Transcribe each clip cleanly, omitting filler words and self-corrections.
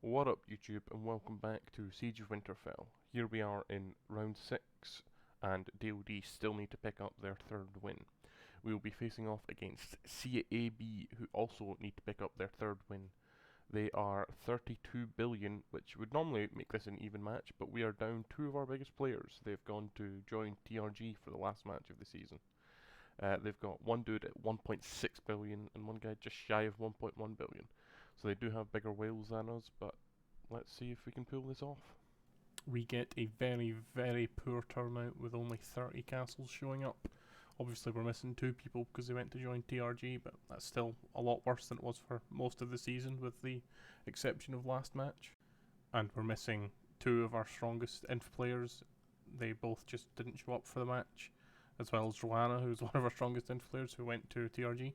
What up YouTube and welcome back to Siege of Winterfell. Here we are in round 6 and D0D still need to pick up their third win. We will be facing off against CAB who also need to pick up their third win. They are 32 billion, which would normally make this an even match, but we are down two of our biggest players. They've gone to join TRG for the last match of the season. They've got one dude at 1.6 billion and one guy just shy of 1.1 billion. So they do have bigger whales than us, but let's see if we can pull this off. We get a very, very poor turnout with only 30 castles showing up. Obviously we're missing two people because they went to join TRG, but that's still a lot worse than it was for most of the season with the exception of last match. And we're missing two of our strongest inf players. They both just didn't show up for the match, as well as Joanna, who's one of our strongest inf players who went to TRG.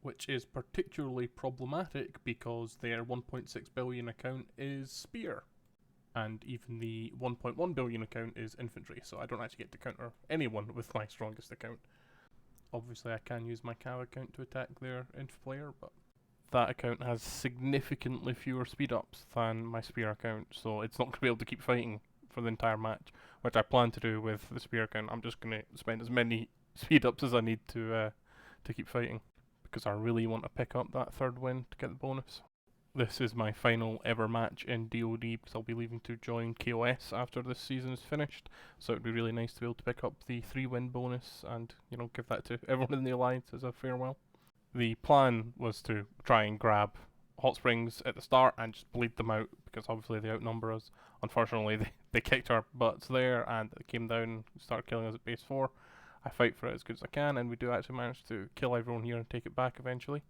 Which is particularly problematic because their 1.6 billion account is spear. And even the 1.1 billion account is infantry, so I don't actually get to counter anyone with my strongest account. Obviously I can use my cav account to attack their inf player, but that account has significantly fewer speed ups than my spear account, so it's not going to be able to keep fighting for the entire match, which I plan to do with the spear account. I'm just going to spend as many speed ups as I need to keep fighting, because I really want to pick up that third win to get the bonus. This is my final ever match in D0D because I'll be leaving to join KOS after this season is finished, so it'd be really nice to be able to pick up the 3-win bonus and, you know, give that to everyone in the alliance as a farewell. The plan was to try and grab Hot Springs at the start and just bleed them out because obviously they outnumber us. Unfortunately they kicked our butts there and they came down and started killing us at base 4. I fight for it as good as I can, and we do actually manage to kill everyone here and take it back eventually.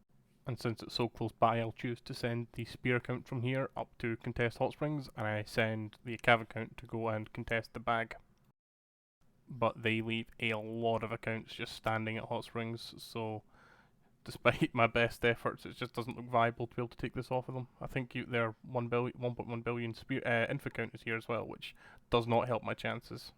And since it's so close by, I'll choose to send the spear account from here up to contest Hot Springs, and I send the cav account to go and contest the bag. But they leave a lot of accounts just standing at Hot Springs, so despite my best efforts, it just doesn't look viable to be able to take this off of them. I think their 1.1 billion spear inf account is here as well, which does not help my chances.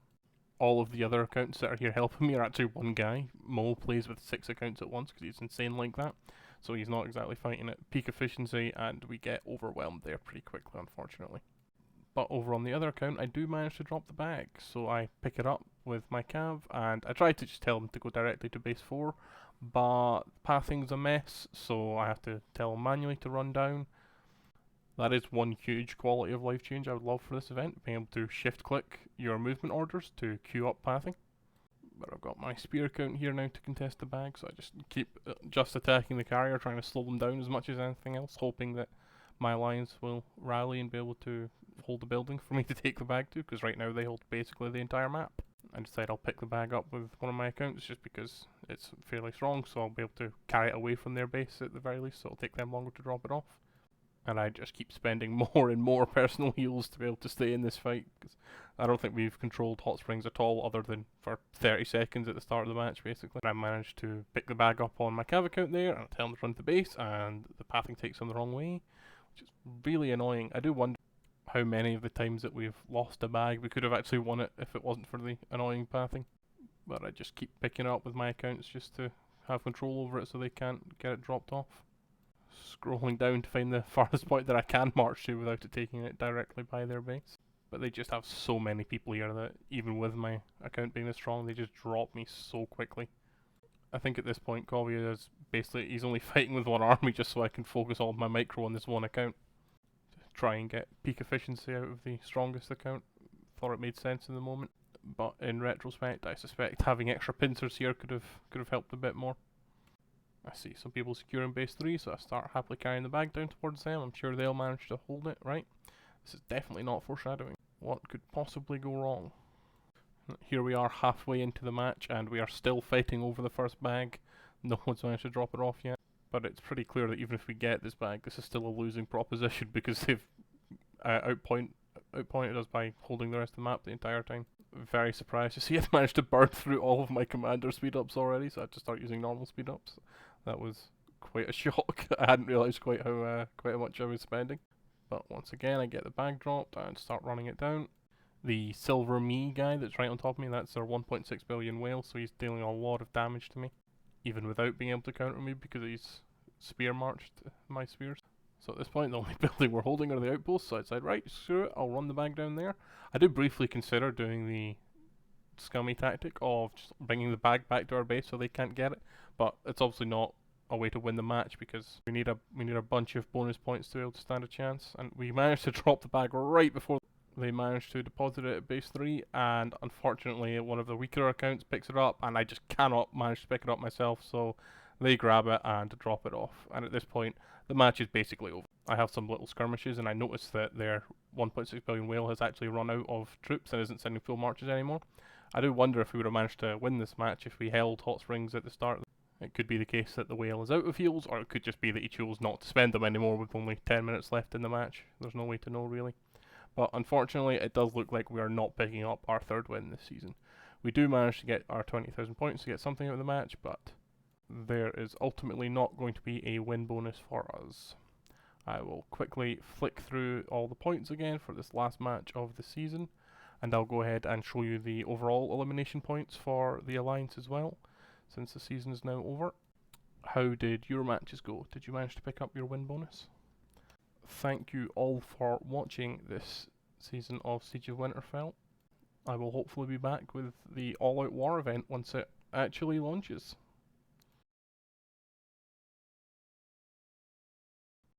All of the other accounts that are here helping me are actually one guy. Mo plays with 6 accounts at once because he's insane like that, so he's not exactly fighting at peak efficiency, and we get overwhelmed there pretty quickly, unfortunately. But over on the other account, I do manage to drop the bag, so I pick it up with my cav, and I try to just tell him to go directly to base 4, but pathing's a mess, so I have to tell him manually to run down. That is one huge quality of life change I would love for this event, being able to shift click your movement orders to queue up pathing. But I've got my spear account here now to contest the bag, so I just keep just attacking the carrier, trying to slow them down as much as anything else, hoping that my alliance will rally and be able to hold the building for me to take the bag to, because right now they hold basically the entire map. I decide I'll pick the bag up with one of my accounts just because it's fairly strong, so I'll be able to carry it away from their base at the very least, so it'll take them longer to drop it off. And I just keep spending more and more personal heals to be able to stay in this fight, because I don't think we've controlled Hot Springs at all, other than for 30 seconds at the start of the match, basically. I managed to pick the bag up on my cav account there, and I tell him to run to the base, and the pathing takes him the wrong way, which is really annoying. I do wonder how many of the times that we've lost a bag we could have actually won it if it wasn't for the annoying pathing. But I just keep picking it up with my accounts just to have control over it so they can't get it dropped off. Scrolling down to find the farthest point that I can march to without it taking it directly by their base. But they just have so many people here that even with my account being this strong, they just drop me so quickly. I think at this point Covya is basically, he's only fighting with one army just so I can focus all of my micro on this one account. To try and get peak efficiency out of the strongest account. Thought it made sense in the moment. But in retrospect, I suspect having extra pincers here could have helped a bit more. I see some people securing base 3, so I start happily carrying the bag down towards them. I'm sure they'll manage to hold it, right? This is definitely not foreshadowing. What could possibly go wrong? Here we are halfway into the match, and we are still fighting over the first bag. No one's managed to drop it off yet. But it's pretty clear that even if we get this bag, this is still a losing proposition because they've outpointed us by holding the rest of the map the entire time. Very surprised to see I managed to burn through all of my commander speed ups already, so I had to start using normal speed ups. That was quite a shock. I hadn't realised quite how much I was spending. But once again, I get the bag dropped and start running it down. The silver me guy that's right on top of me, that's our 1.6 billion whale, so he's dealing a lot of damage to me, even without being able to counter me because he's spear marched my spears. So at this point, the only building we're holding are the outposts, so I said, right, screw it, I'll run the bag down there. I did briefly consider doing the scummy tactic of just bringing the bag back to our base so they can't get it, but it's obviously not a way to win the match because we need a bunch of bonus points to be able to stand a chance, and we managed to drop the bag right before they managed to deposit it at base 3, and unfortunately one of the weaker accounts picks it up, and I just cannot manage to pick it up myself, so they grab it and drop it off, and at this point the match is basically over. I have some little skirmishes, and I noticed that their 1.6 billion whale has actually run out of troops and isn't sending full marches anymore. I do wonder if we would have managed to win this match if we held hot springs at the start. It could be the case that the whale is out of heals, or it could just be that he chose not to spend them anymore with only 10 minutes left in the match. There's no way to know really. But unfortunately, it does look like we are not picking up our third win this season. We do manage to get our 20,000 points to get something out of the match, but there is ultimately not going to be a win bonus for us. I will quickly flick through all the points again for this last match of the season, and I'll go ahead and show you the overall elimination points for the Alliance as well, since the season is now over. How did your matches go? Did you manage to pick up your win bonus? Thank you all for watching this season of Siege of Winterfell. I will hopefully be back with the All Out War event once it actually launches.